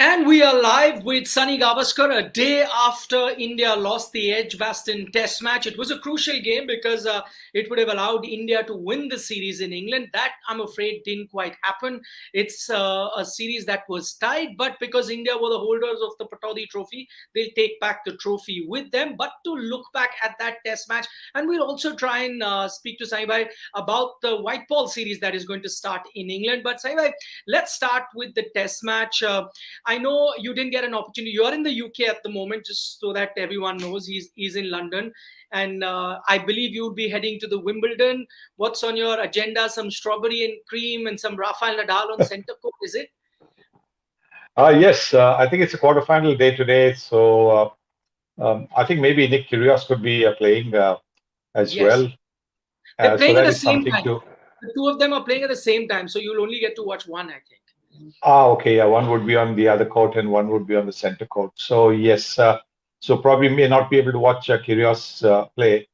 And we are live with Sunny Gavaskar a day after India lost the Edgbaston Test match. It was a crucial game because it would have allowed India to win the series in England. That, I'm afraid, didn't quite happen. It's a series that was tied, but because India were the holders of the Pataudi Trophy, they'll take back the trophy with them. But to look back at that Test match, and we'll also try and speak to Sai Bhai about the white ball series that is going to start in England. But Sai Bhai, let's start with the Test match. I know you didn't get an opportunity. You're in the UK at the moment, just so that everyone knows he's in London. And I believe you would be heading to the Wimbledon. What's on your agenda? Some strawberry and cream and some Rafael Nadal on centre court, is it? Yes, I think it's a quarterfinal day today. So I think maybe Nick Kyrgios could be playing as Yes. well. They're So playing at that the is same something time. to. The two of them are playing at the same time, so you'll only get to watch one, I think. Okay. Yeah, one would be on the other court and one would be on the center court. So yes, so probably may not be able to watch Kyrgios play.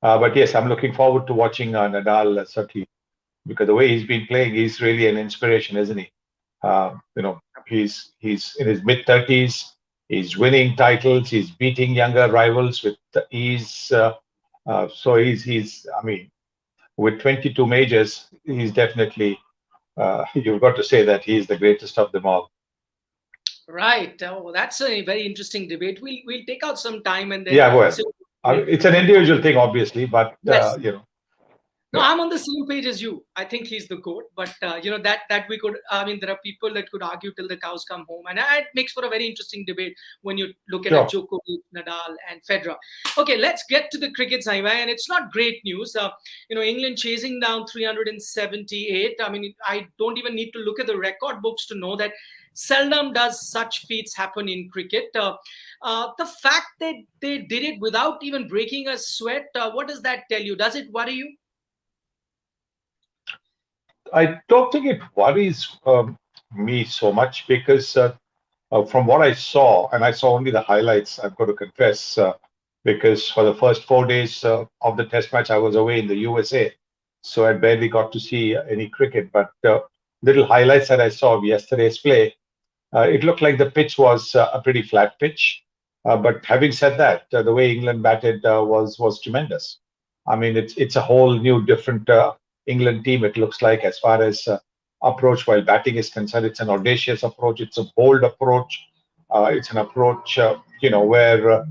But yes, I'm looking forward to watching Nadal certainly because the way he's been playing, he's really an inspiration, isn't he? He's in his mid 30s. He's winning titles. He's beating younger rivals with ease. So he's. I mean, with 22 majors, he's definitely. You've got to say that he's the greatest of them all. Right. Oh, that's a very interesting debate. We'll take out some time and then. Yeah, well, So, it's an individual thing, obviously, but yes. No, yeah. I'm on the same page as you. I think he's the GOAT, but that we could. I mean, there are people that could argue till the cows come home, and it makes for a very interesting debate when you look at Sure. Djokovic, Nadal, and Federer. Okay, let's get to the cricket, Saivai, and it's not great news. England chasing down 378. I mean, I don't even need to look at the record books to know that seldom does such feats happen in cricket. The fact that they did it without even breaking a sweat, what does that tell you? Does it worry you? I don't think it worries me so much because from what I saw, and I saw only the highlights, I've got to confess, because for the first 4 days of the test match, I was away in the USA. So I barely got to see any cricket. But little highlights that I saw of yesterday's play, it looked like the pitch was a pretty flat pitch. But having said that, the way England batted was tremendous. I mean, it's a whole new, different England team. It looks like as far as approach while batting is concerned, it's an audacious approach. It's a bold approach. It's an approach, where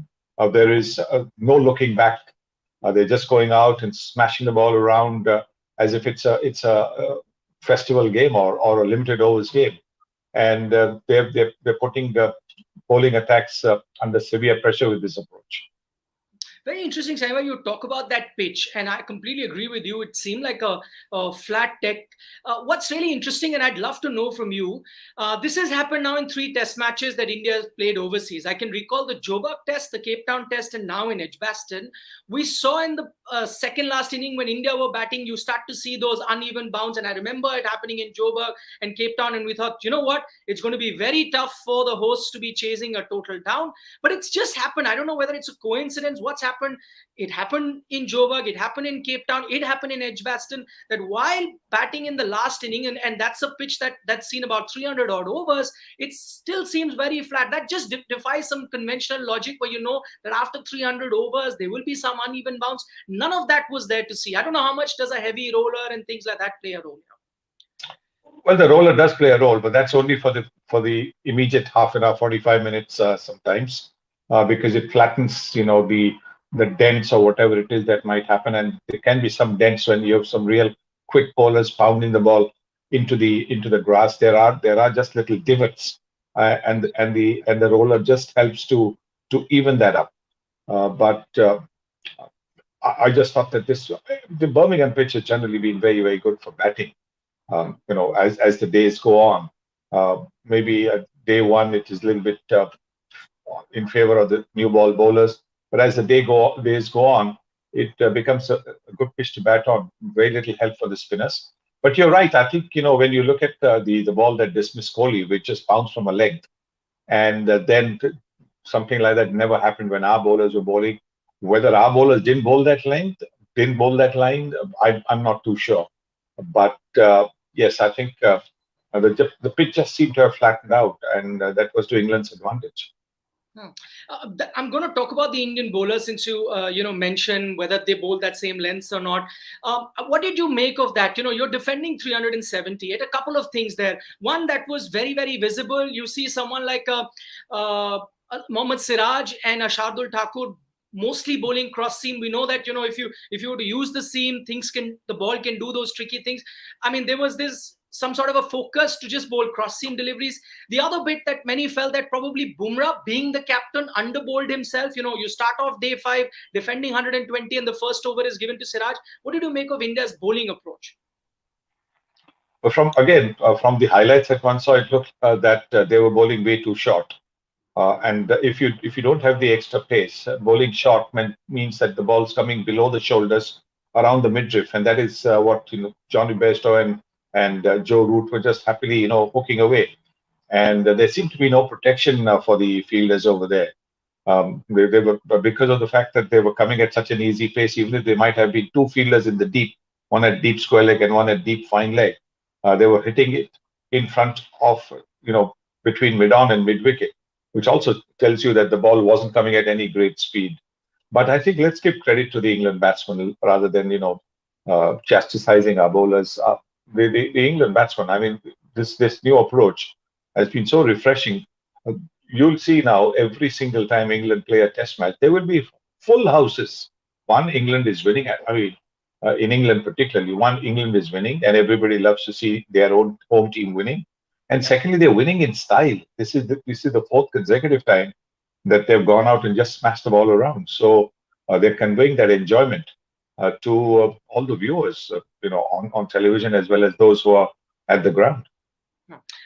there is no looking back. They're just going out and smashing the ball around as if it's a festival game or a limited overs game, and they're putting the bowling attacks under severe pressure with this approach. Very interesting, Saima. You talk about that pitch, and I completely agree with you. It seemed like a flat deck. What's really interesting, and I'd love to know from you, this has happened now in 3 test matches that India has played overseas. I can recall the Joburg test, the Cape Town test, and now in Edgbaston. We saw in the second last inning when India were batting, you start to see those uneven bounds. And I remember it happening in Joburg and Cape Town, and we thought, you know what? It's going to be very tough for the hosts to be chasing a total down. But it's just happened. I don't know whether it's a coincidence. What's happened? It happened in Joburg, it happened in Cape Town, it happened in Edgbaston, that while batting in the last inning, and that's a pitch that's seen about 300 odd overs, it still seems very flat. That just defies some conventional logic where you know that after 300 overs, there will be some uneven bounce. None of that was there to see. I don't know how much does a heavy roller and things like that play a role here. Well, the roller does play a role, but that's only for the immediate half an hour, 45 minutes sometimes, because it flattens, the dents or whatever it is that might happen, and there can be some dents when you have some real quick bowlers pounding the ball into the grass. There are just little divots, and the roller just helps to even that up. But I just thought that the Birmingham pitch has generally been very, very good for batting. As the days go on, maybe at day one it is a little bit in favor of the new ball bowlers, but as the days go on, it becomes a good pitch to bat on. Very little help for the spinners. But you're right. I think when you look at the ball that dismissed Kohli, which just bounced from a leg, and then something like that never happened when our bowlers were bowling. Whether our bowlers didn't bowl that line, I'm not too sure. But yes, I think The pitch just seemed to have flattened out, and that was to England's advantage. I'm going to talk about the Indian bowlers since you mentioned whether they bowl that same lengths or not. What did you make of that? You're defending 378. A couple of things there. One that was very, very visible. You see someone like Mohammad Siraj and Shardul Thakur mostly bowling cross seam. We know that if you were to use the seam, the ball can do those tricky things. I mean, there was this some sort of a focus to just bowl cross seam deliveries. The other bit that many felt that probably Bumrah, being the captain, underbowled himself. You start off day 5 defending 120 and the first over is given to Siraj. What did you make of India's bowling approach? But from the highlights that one saw, it looked that they were bowling way too short. And if you don't have the extra pace, bowling short means that the ball's coming below the shoulders around the midriff, and that is what Johnny Bairstow and Joe Root were just happily hooking away, and there seemed to be no protection for the fielders over there. They were, because of the fact that they were coming at such an easy pace, even if they might have been two fielders in the deep, one at deep square leg and one at deep fine leg, they were hitting it in front of between mid-on and mid-wicket, which also tells you that the ball wasn't coming at any great speed. But I think let's give credit to the England batsmen rather than chastising our bowlers. The England batsmen, I mean, this new approach has been so refreshing. You'll see now every single time England play a test match, there will be full houses. One, England is winning. In England particularly, one, England is winning, and everybody loves to see their own home team winning. And secondly, they're winning in style. This is the fourth consecutive time that they've gone out and just smashed the ball around. So they're conveying that enjoyment to all the viewers, on television as well as those who are at the ground.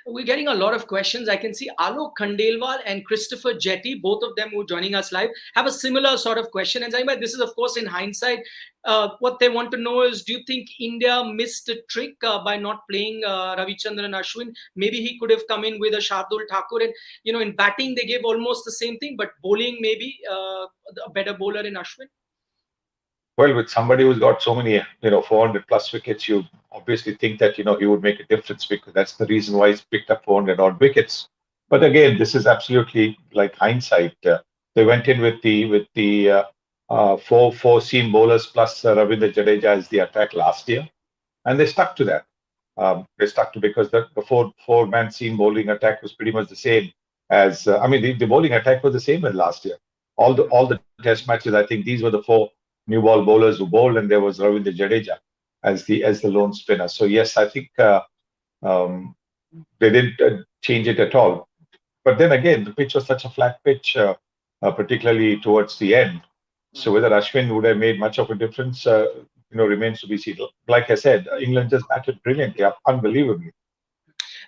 We're getting a lot of questions. I can see Alok Khandelwal and Christopher Jetty, both of them who are joining us live, have a similar sort of question. And Zaima, this is, of course, in hindsight. What they want to know is, do you think India missed a trick by not playing Ravichandran Ashwin? Maybe he could have come in with a Shardul Thakur. And, in batting, they gave almost the same thing, but bowling, maybe a better bowler in Ashwin? Well, with somebody who's got so many, 400 plus wickets, you obviously think that, he would make a difference, because that's the reason why he's picked up 400 odd wickets. But again, this is absolutely like hindsight. They went in with the four seam bowlers plus Ravindra Jadeja as the attack last year, and they stuck to that. Because the four-man seam bowling attack was pretty much the same as, the bowling attack was the same as last year. All the test matches, I think these were the four new ball bowlers who bowled, and there was Ravindra Jadeja as the lone spinner. So yes, I think they didn't change it at all. But then again, the pitch was such a flat pitch, particularly towards the end. So whether Ashwin would have made much of a difference, remains to be seen. Like I said, England just batted brilliantly, unbelievably.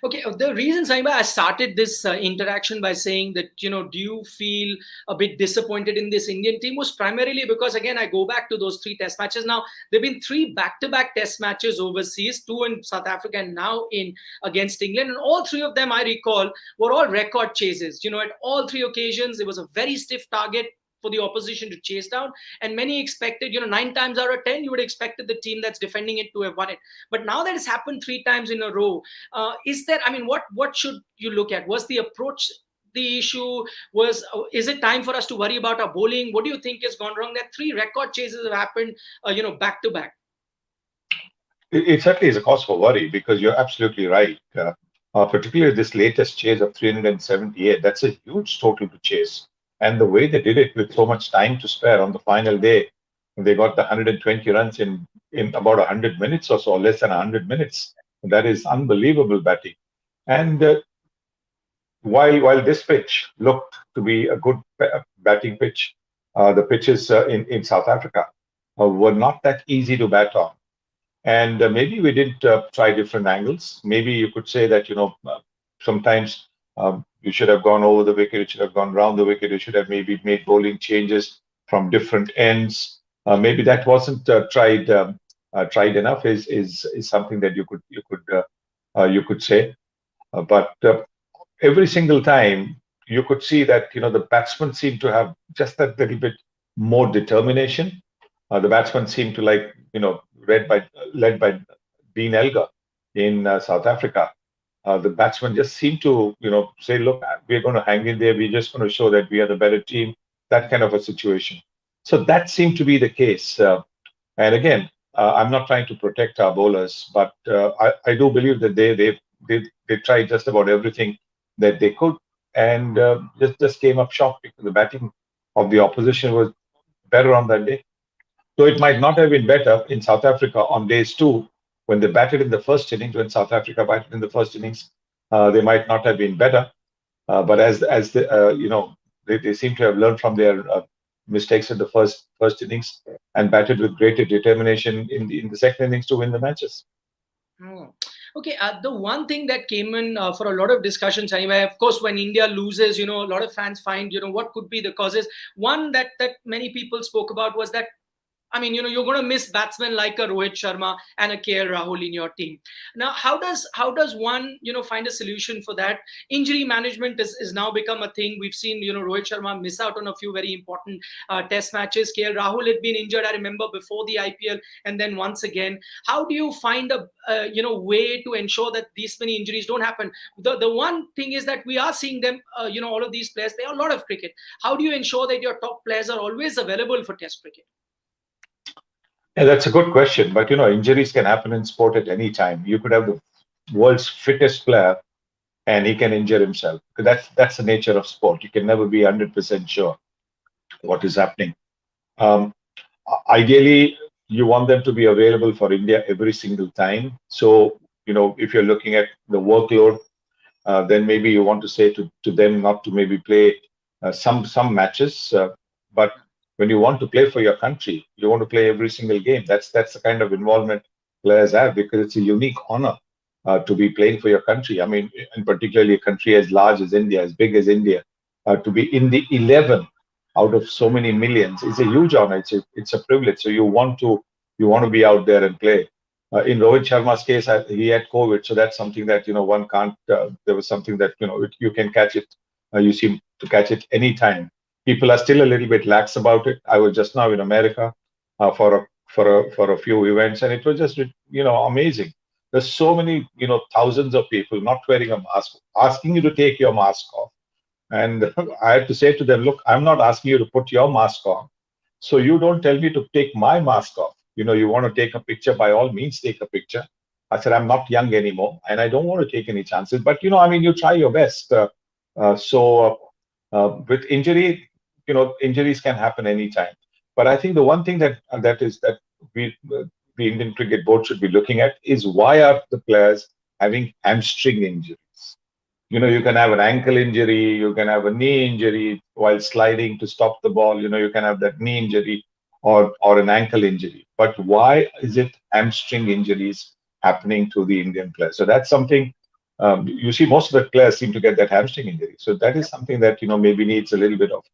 Okay, the reason, Saima, I started this interaction by saying that, do you feel a bit disappointed in this Indian team was primarily because, again, I go back to those 3 test matches. Now, there have been 3 back-to-back test matches overseas, 2 in South Africa and now against England. And all 3 of them, I recall, were all record chases. At all 3 occasions, it was a very stiff target for the opposition to chase down, and many expected, 9 times out of 10, you would have expected the team that's defending it to have won it. But now that it's happened 3 times in a row, what should you look at? Was the approach the issue? Is it time for us to worry about our bowling? What do you think has gone wrong? That 3 record chases have happened, back to back. It certainly is a cause for worry, because you're absolutely right. Particularly this latest chase of 378, that's a huge total to chase. And the way they did it with so much time to spare on the final day, they got the 120 runs in about 100 minutes or so, less than 100 minutes. That is unbelievable batting. And while this pitch looked to be a good batting pitch, the pitches in South Africa were not that easy to bat on. And maybe we did try different angles. Maybe you could say that, sometimes you should have gone over the wicket, you should have gone round the wicket, you should have maybe made bowling changes from different ends. Maybe that wasn't tried enough. Is something that you could say. But every single time you could see that the batsmen seem to have just that little bit more determination. The batsmen seem to led by Dean Elgar in South Africa. the batsmen just seem to, say, look, we're going to hang in there. We're just going to show that we are the better team. That kind of a situation. So that seemed to be the case. And again, I'm not trying to protect our bowlers, but I do believe that they tried just about everything that they could, and just came up short because the batting of the opposition was better on that day. So it might not have been better in South Africa on days two when they batted in the first innings. When South Africa batted in the first innings, they might not have been better. But as the, they seem to have learned from their mistakes in the first innings and batted with greater determination in the second innings to win the matches. Oh. Okay, the one thing that came in for a lot of discussions anyway, of course, when India loses, a lot of fans find, what could be the causes. One that many people spoke about was that, I mean, you're going to miss batsmen like a Rohit Sharma and a KL Rahul in your team. Now, how does one, find a solution for that? Injury management is now become a thing. We've seen, Rohit Sharma miss out on a few very important test matches. KL Rahul had been injured, I remember, before the IPL, and then once again. How do you find a, way to ensure that these many injuries don't happen? The one thing is that we are seeing them, all of these players play a lot of cricket. How do you ensure that your top players are always available for test cricket? Yeah, that's a good question. But injuries can happen in sport at any time. You could have the world's fittest player, and he can injure himself. That's the nature of sport. You can never be 100% sure what is happening. Um, Ideally, you want them to be available for India every single time. So if you're looking at the workload, then maybe you want to say to them not to maybe play some matches, but when you want to play for your country, you want to play every single game. That's the kind of involvement players have, because it's a unique honor to be playing for your country. I mean, and particularly a country as large as India, as big as India, to be in the 11 out of so many millions is a huge honor. It's a privilege. So you want to be out there and play. In Rohit Sharma's case, he had COVID, so that's something that one can't. There was something that you can catch it. You seem to catch it anytime. People are still a little bit lax about it. I was just now in America for a few events, and it was just amazing. There's so many thousands of people not wearing a mask, asking you to take your mask off, and I had to say to them, look, I'm not asking you to put your mask on, so you don't tell me to take my mask off. You want to take a picture, by all means, take a picture. I said, I'm not young anymore, and I don't want to take any chances. But, I mean, you try your best. With injury, injuries can happen anytime. But I think the one thing that we, the Indian Cricket Board should be looking at is, why are the players having hamstring injuries? You can have an ankle injury, you can have a knee injury while sliding to stop the ball. You can have that knee injury or an ankle injury. But why is it hamstring injuries happening to the Indian players? So that's something, you see most of the players seem to get that hamstring injury. So that is something that maybe needs a little bit of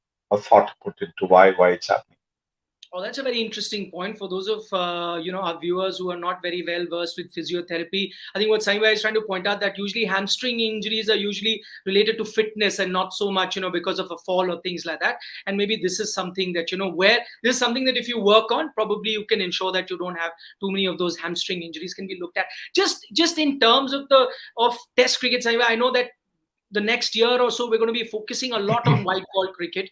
thought put into why it's happening. Oh, that's a very interesting point for those of our viewers who are not very well versed with physiotherapy. I think what Saiva is trying to point out, that usually hamstring injuries are usually related to fitness and not so much because of a fall or things like that. And maybe this is something that where this is something that if you work on, probably you can ensure that you don't have too many of those hamstring injuries can be looked at. Just in terms of Test cricket, Saiva, I know that the next year or so, we're going to be focusing a lot on white ball cricket.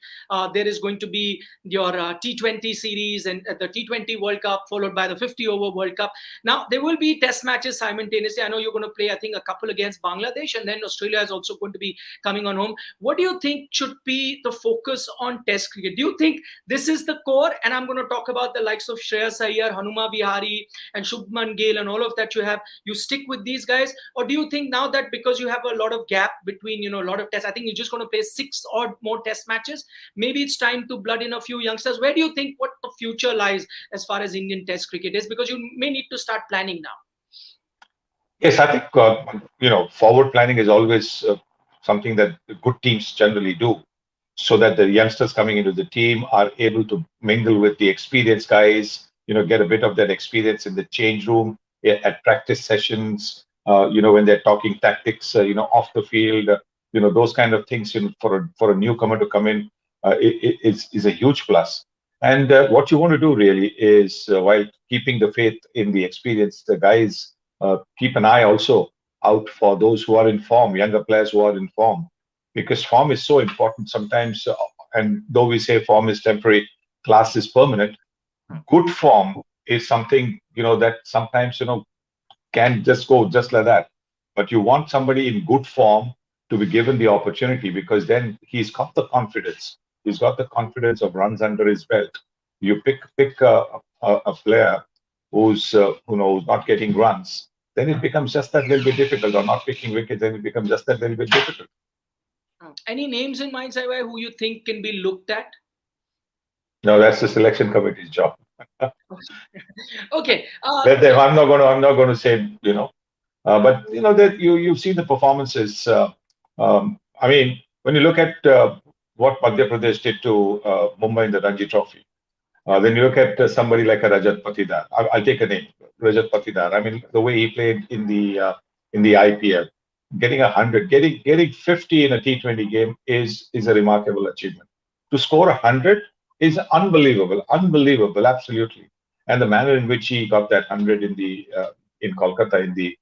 There is going to be your T20 series and the T20 World Cup, followed by the 50-over World Cup. Now, there will be test matches simultaneously. I know you're going to play, I think, a couple against Bangladesh, and then Australia is also going to be coming on home. What do you think should be the focus on test cricket? Do you think this is the core? And I'm going to talk about the likes of Shreyas Iyer, Hanuma Vihari, and Shubman Gill, and all of that you stick with these guys? Or do you think now that because you have a lot of gap between a lot of tests, I think you're just going to play 6 or more test matches, maybe it's time to blood in a few youngsters? Where do you think what the future lies as far as Indian test cricket is? Because you may need to start planning now. Yes, I think forward planning is always something that the good teams generally do, so that the youngsters coming into the team are able to mingle with the experienced guys, get a bit of that experience in the change room, at practice sessions, when they're talking tactics, off the field, those kind of things, for a newcomer to come in, is a huge plus. And what you want to do really is, while keeping the faith in the experienced guys, keep an eye also out for those who are in form, younger players who are in form, because form is so important sometimes. And though we say form is temporary, class is permanent, good form is something, that sometimes, can just go just like that. But you want somebody in good form to be given the opportunity, because then he's got the confidence. He's got the confidence of runs under his belt. You pick a player who's not getting runs, then it becomes just that little bit difficult. Or not picking wickets, then it becomes just that little bit difficult. Any names in mind, Saibai, who you think can be looked at? No, that's the selection committee's job. Okay. Let them. I'm not going to say. But that you've seen the performances. I mean, when you look at what Madhya Pradesh did to Mumbai in the Ranji Trophy, then you look at somebody like a Rajat Patidar. I'll take a name, Rajat Patidar. I mean, the way he played in the IPL, getting 100, getting 50 in a T20 game is a remarkable achievement. To score 100 is unbelievable, absolutely. And the manner in which he got that 100 in Kolkata in the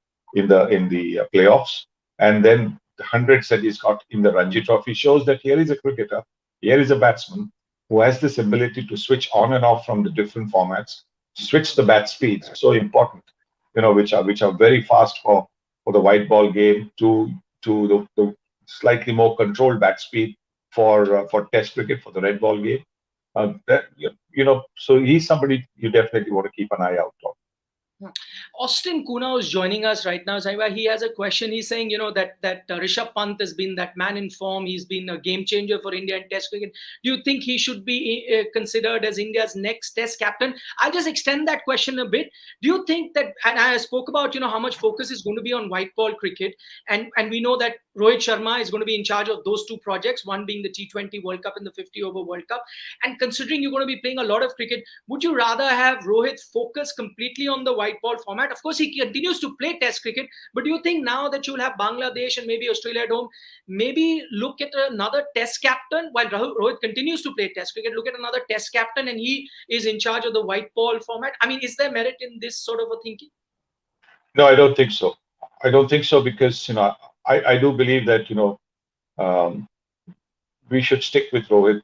playoffs, and then the hundreds that he's got in the Ranji Trophy shows that here is a cricketer, here is a batsman who has this ability to switch on and off from the different formats, switch the bat speeds, so important, which are very fast for the white ball game, to the slightly more controlled bat speed for Test cricket, for the red ball game. So he's somebody you definitely want to keep an eye out on. Austin Kuna is joining us right now. Saiba, he has a question. He's saying, that Rishabh Pant has been that man in form. He's been a game changer for India in Test cricket. Do you think he should be considered as India's next Test captain? I'll just extend that question a bit. Do you think that, and I spoke about, how much focus is going to be on white ball cricket, and we know that Rohit Sharma is going to be in charge of those two projects, one being the T20 World Cup and the 50-over World Cup. And considering you're going to be playing a lot of cricket, would you rather have Rohit focus completely on the white ball format? Of course, he continues to play Test cricket, but do you think now that you'll have Bangladesh and maybe Australia at home, maybe look at another Test captain while Rohit continues to play Test cricket, look at another Test captain and he is in charge of the white ball format? I mean, is there merit in this sort of a thinking? No, I don't think so. Because, I do believe that, we should stick with Rohit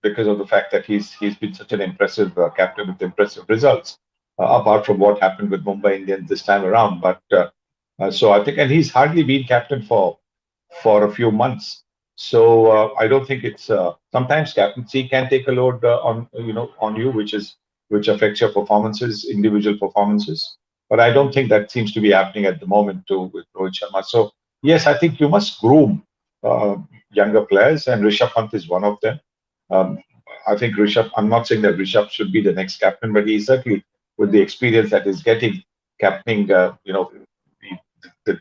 because of the fact that he's been such an impressive captain with impressive results, apart from what happened with Mumbai Indians this time around. But so I think, and he's hardly been captain for a few months. So I don't think it's sometimes captaincy can take a load on you, which affects your performances, individual performances. But I don't think that seems to be happening at the moment with Rohit Sharma. So yes, I think you must groom younger players, and Rishabh Pant is one of them. I think Rishabh. I'm not saying that Rishabh should be the next captain, but he's certainly, with the experience that he's getting, captaining, the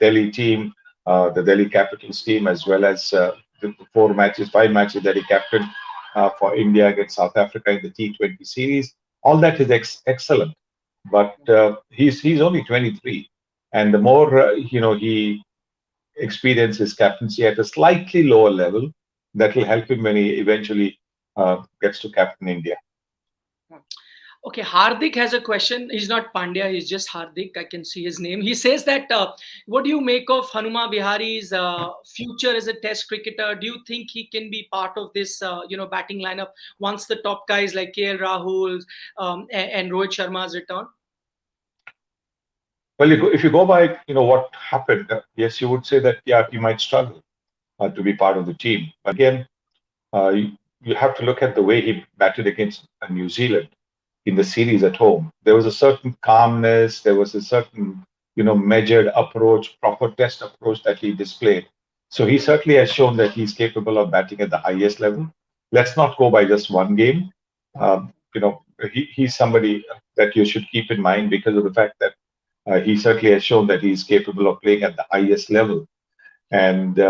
Delhi team, the Delhi Capitals team, as well as the 5 matches that he captained for India against South Africa in the T20 series. All that is excellent. But he's only 23, and the more he experiences captaincy at a slightly lower level, that will help him when he eventually gets to captain India. Okay, Hardik has a question. He's not Pandya, he's just Hardik. I can see his name. He says that, what do you make of Hanuma Vihari's future as a Test cricketer? Do you think he can be part of this, batting lineup once the top guys like KL Rahul and Rohit Sharma's return? Well, if you go by, what happened, yes, you would say that, yeah, he might struggle to be part of the team. But again, you have to look at the way he batted against New Zealand in the series at home. There was a certain calmness, there was a certain, measured approach, proper Test approach that he displayed. So he certainly has shown that he's capable of batting at the highest level. Let's not go by just one game. He's somebody that you should keep in mind because of the fact that he certainly has shown that he's capable of playing at the highest level. And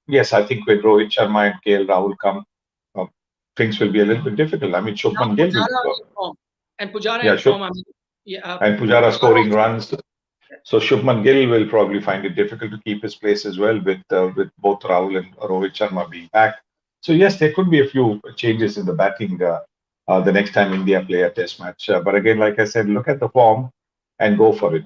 yes, I think when Rohit Sharma and KL Rahul come, things will be a little bit difficult. I mean, Shubman Gill will. And Pujara in form. And Pujara scoring runs. So Shubman Gill will probably find it difficult to keep his place as well, with both Rahul and Rohit Sharma being back. So yes, there could be a few changes in the batting the next time India play a Test match. But again, like I said, look at the form and go for it.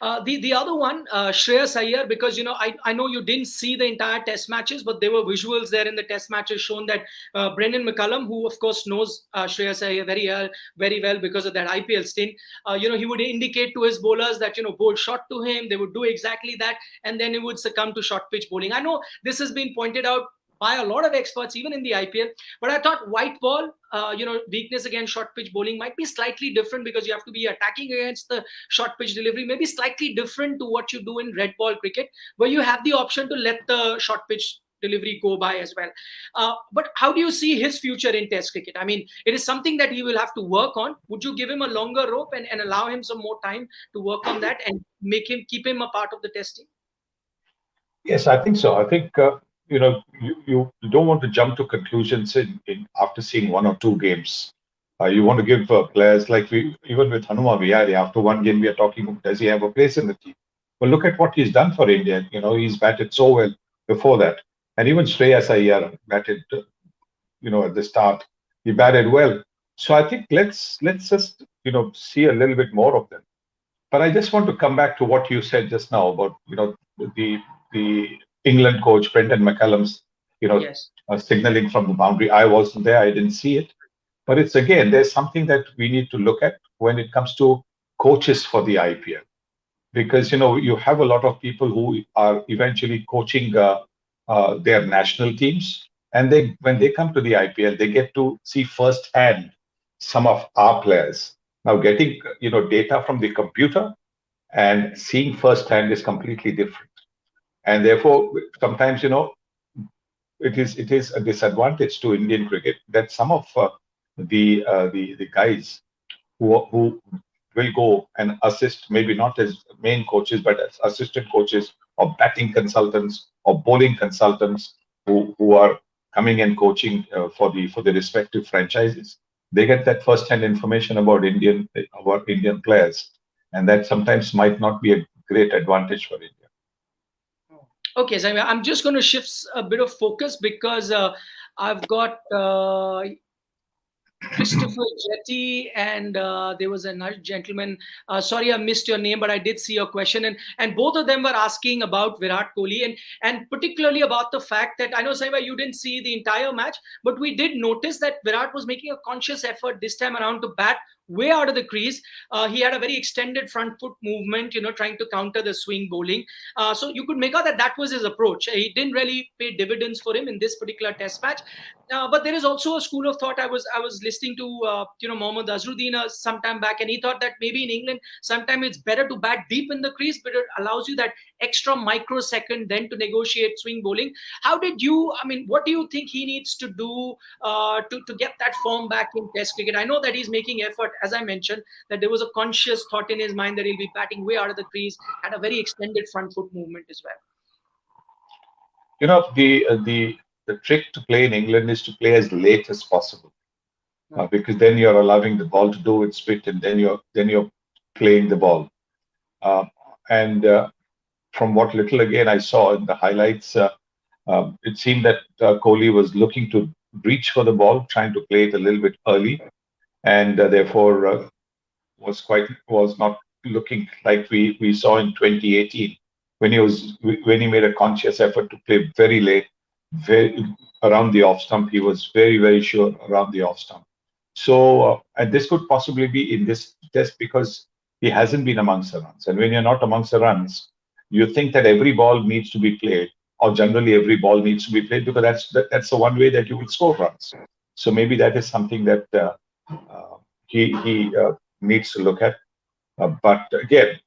The other one, Shreyas Iyer, because I know you didn't see the entire Test matches, but there were visuals there in the Test matches shown that Brendan McCullum, who of course knows Shreyas Iyer very well because of that IPL stint, he would indicate to his bowlers that bowl short to him. They would do exactly that, and then he would succumb to short pitch bowling. I know this has been pointed out by a lot of experts, even in the IPL. But I thought white ball, weakness against short pitch bowling might be slightly different because you have to be attacking against the short pitch delivery, maybe slightly different to what you do in red ball cricket, where you have the option to let the short pitch delivery go by as well. But how do you see his future in Test cricket? I mean, it is something that he will have to work on. Would you give him a longer rope and allow him some more time to work on that and keep him a part of the Test team? Yes, I think so. I think you don't want to jump to conclusions after seeing one or two games. You want to give players like even with Hanuma Vihari, after one game we are talking, does he have a place in the team? Well, look at what he's done for India. He's batted so well before that, and even Shreyas Iyer batted. At the start he batted well. So I think let's just see a little bit more of them. But I just want to come back to what you said just now about the England coach Brendan McCullum's Yes. signaling from the boundary. I wasn't there; I didn't see it. But it's again, there's something that we need to look at when it comes to coaches for the IPL, because you have a lot of people who are eventually coaching their national teams, and when they come to the IPL, they get to see firsthand some of our players. Now, getting data from the computer and seeing firsthand is completely different, and therefore sometimes it is a disadvantage to Indian cricket that some of the guys who will go and assist, maybe not as main coaches, but as assistant coaches or batting consultants or bowling consultants who are coming and coaching for the respective franchises. They get that first-hand information about Indian players, and that sometimes might not be a great advantage for India. Okay, so I'm just going to shift a bit of focus because I've got Christopher Jetty and there was another gentleman. Sorry, I missed your name, but I did see your question, and both of them were asking about Virat Kohli and particularly about the fact that I know, Saiba, you didn't see the entire match, but we did notice that Virat was making a conscious effort this time around to bat way out of the crease. He had a very extended front foot movement, trying to counter the swing bowling. So you could make out that was his approach. He didn't really pay dividends for him in this particular Test match. But there is also a school of thought. I was listening to Mohammad Azruddin some time back, and he thought that maybe in England sometimes it's better to bat deep in the crease, but it allows you that extra microsecond then to negotiate swing bowling. What do you think he needs to do to get that form back in Test cricket? I know that he's making effort, as I mentioned, that there was a conscious thought in his mind that he'll be batting way out of the crease, had a very extended front foot movement as well. The trick to play in England is to play as late as possible, because then you're allowing the ball to do its bit, and then you're playing the ball. And from what little again I saw in the highlights, it seemed that Kohli was looking to reach for the ball, trying to play it a little bit early, and therefore was not looking like we saw in 2018 when he made a conscious effort to play very late, very around the off stump. He was very, very sure around the off stump. So and this could possibly be in this test because he hasn't been amongst the runs, and when you're not amongst the runs, you think that every ball needs to be played, or generally every ball needs to be played, because that's the one way that you will score runs. So maybe that is something that he needs to look at. But again,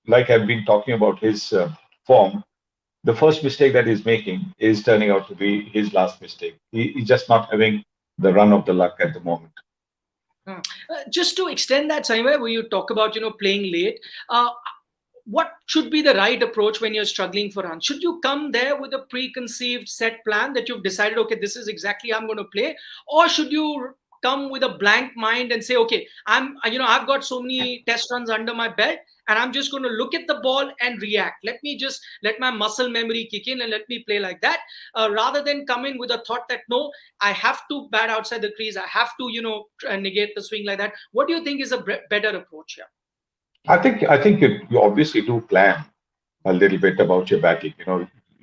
like I've been talking about his form, the first mistake that he's making is turning out to be his last mistake. He's just not having the run of the luck at the moment. Just to extend that, Saima, where you talk about playing late, what should be the right approach when you're struggling for runs? Should you come there with a preconceived set plan that you've decided, okay, this is exactly how I'm going to play, or should you come with a blank mind and say, okay, I've got so many test runs under my belt, and I'm just going to look at the ball and react. Let my muscle memory kick in and let me play like that, rather than come in with a thought that, no, I have to bat outside the crease. I have to, negate the swing like that. What do you think is a better approach here? I think you obviously do plan a little bit about your batting.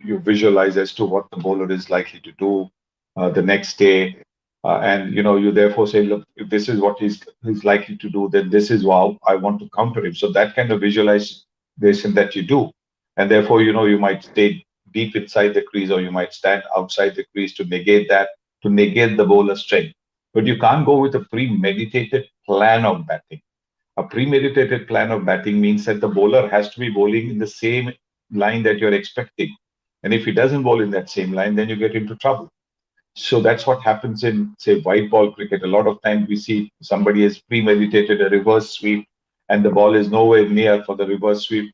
You visualize as to what the bowler is likely to do the next day, and you therefore say, look, if this is what he's likely to do, then this is how I want to counter him. So that kind of visualization that you do, and therefore you might stay deep inside the crease, or you might stand outside the crease to negate that, to negate the bowler's strength. But you can't go with a premeditated plan of batting. A premeditated plan of batting means that the bowler has to be bowling in the same line that you're expecting. And if he doesn't bowl in that same line, then you get into trouble. So that's what happens in, say, white ball cricket. A lot of times we see somebody has premeditated a reverse sweep and the ball is nowhere near for the reverse sweep.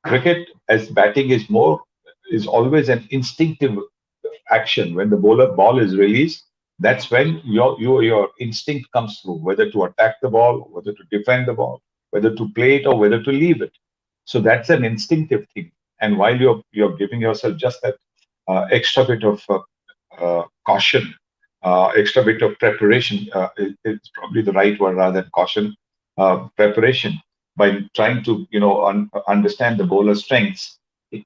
Cricket, as batting, is always an instinctive action. When the ball is released, that's when your instinct comes through, whether to attack the ball, whether to defend the ball, whether to play it or whether to leave it. So that's an instinctive thing. And while you're giving yourself just that extra bit of caution, extra bit of preparation, it's probably the right word rather than caution, preparation, by trying to understand the bowler's strengths.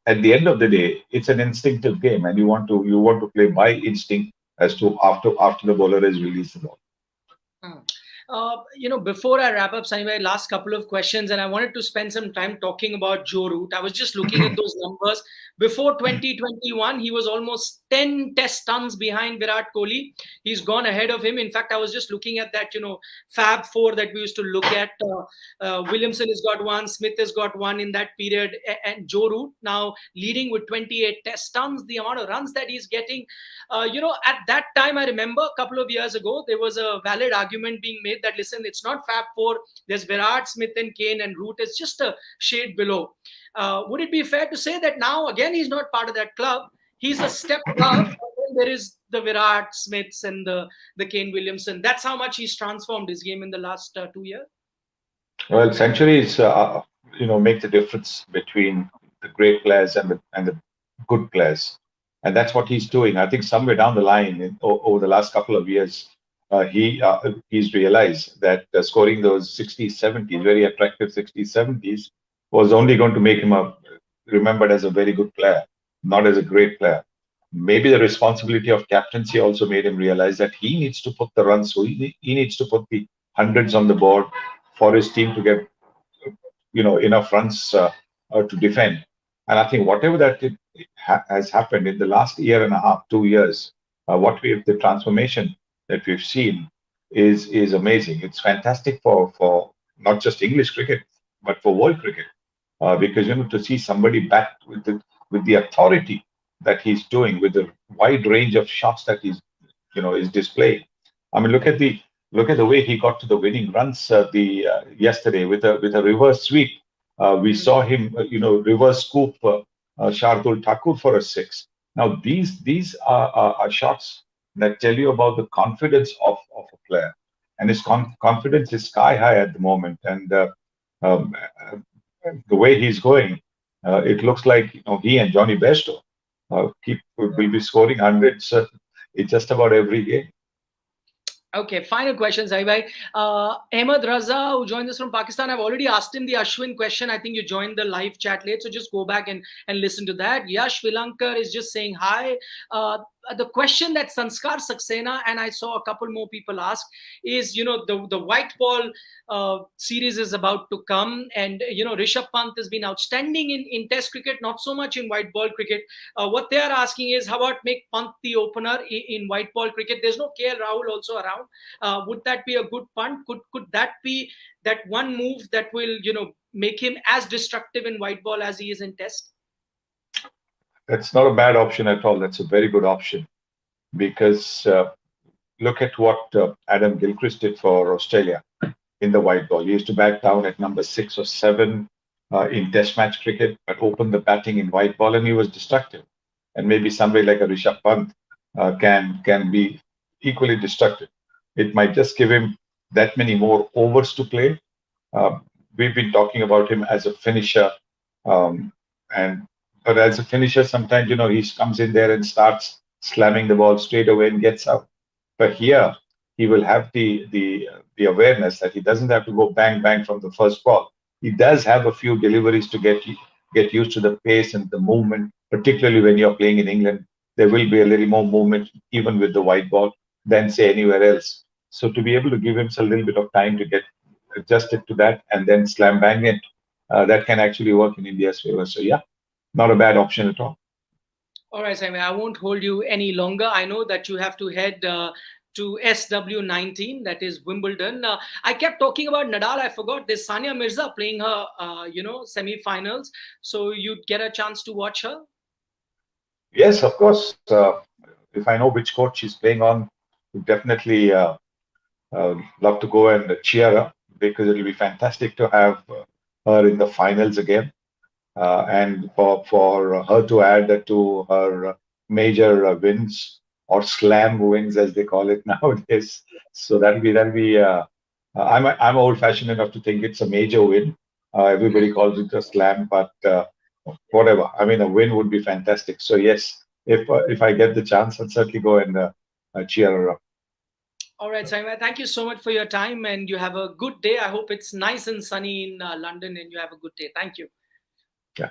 At the end of the day, it's an instinctive game, and you want to play by instinct as to after the bowler has released the ball. Hmm. Before I wrap up, Sunny, last couple of questions, and I wanted to spend some time talking about Joe Root. I was just looking at those numbers. Before 2021, he was almost 10 test tons behind Virat Kohli. He's gone ahead of him. In fact, I was just looking at that, Fab Four that we used to look at. Williamson has got one, Smith has got one in that period, and Joe Root now leading with 28 test tons. The amount of runs that he's getting, at that time, I remember a couple of years ago, there was a valid argument being made that, listen, it's not Fab Four. There's Virat, Smith, and Kane, and Root is just a shade below. Would it be fair to say that now, again, he's not part of that club? He's a step above. There is the Virat Smiths and the Kane Williamson. That's how much he's transformed his game in the last 2 years. Well, centuries, make the difference between the great players and the good players, and that's what he's doing. I think somewhere down the line, over the last couple of years, he's realized that scoring those 60s, 70s, very attractive 60s, 70s, was only going to make him remembered as a very good player, not as a great player. Maybe the responsibility of captaincy also made him realize that he needs to put the runs, so he needs to put the hundreds on the board for his team to get enough runs to defend. And I think whatever that has happened in the last year and a half, 2 years, the transformation that we've seen is amazing. It's fantastic for not just English cricket, but for world cricket, because to see somebody back with the authority that he's doing, with the wide range of shots that is displaying. I mean, look at the way he got to the winning runs yesterday with a reverse sweep. We saw him, reverse scoop Shardul Thakur for a six. Now these are shots that tell you about the confidence of a player, and his confidence is sky high at the moment. And um, uh, the way he's going, it looks like he and Johnny Bairstow will be scoring hundreds in just about every game. Okay, final question, Sahibhai. Ahmed Raza, who joined us from Pakistan, I've already asked him the Ashwin question. I think you joined the live chat late, so just go back and listen to that. Yash Vilankar is just saying hi. The question that Sanskar Saxena and I saw a couple more people ask is, the white ball series is about to come, and Rishabh Pant has been outstanding in Test cricket, not so much in white ball cricket. What they are asking is, how about make Pant the opener in white ball cricket? There's no KL Rahul also around. Would that be a good punt? Could that be that one move that will make him as destructive in white ball as he is in Test? That's not a bad option at all. That's a very good option, because look at what Adam Gilchrist did for Australia in the white ball. He used to back down at number 6 or 7 in Test match cricket, but open the batting in white ball, and he was destructive. And maybe somebody like a Rishabh Pant can be equally destructive. It might just give him that many more overs to play. We've been talking about him as a finisher, but as a finisher, sometimes he comes in there and starts slamming the ball straight away and gets out. But here he will have the awareness that he doesn't have to go bang bang from the first ball. he does have a few deliveries to get used to the pace and the movement, particularly when you're playing in England. There will be a little more movement even with the white ball than say anywhere else. So to be able to give him a little bit of time to get adjusted to that and then slam bang it, that can actually work in India's favor. So yeah, not a bad option at all. All right, Simon, I won't hold you any longer. I know that you have to head to SW19, that is Wimbledon. I kept talking about Nadal. I forgot there's Sania Mirza playing her, semi-finals. So you'd get a chance to watch her. Yes, of course. If I know which court she's playing on, definitely love to go and cheer her because it'll be fantastic to have her in the finals again. And for her to add to her major wins or slam wins as they call it nowadays. So that'll be. I'm old fashioned enough to think it's a major win. Everybody calls it a slam, but whatever. I mean, a win would be fantastic. So yes, if I get the chance, I'll certainly go and cheer her up. All right, Simon, thank you so much for your time and you have a good day. I hope it's nice and sunny in London and you have a good day. Thank you. Yeah.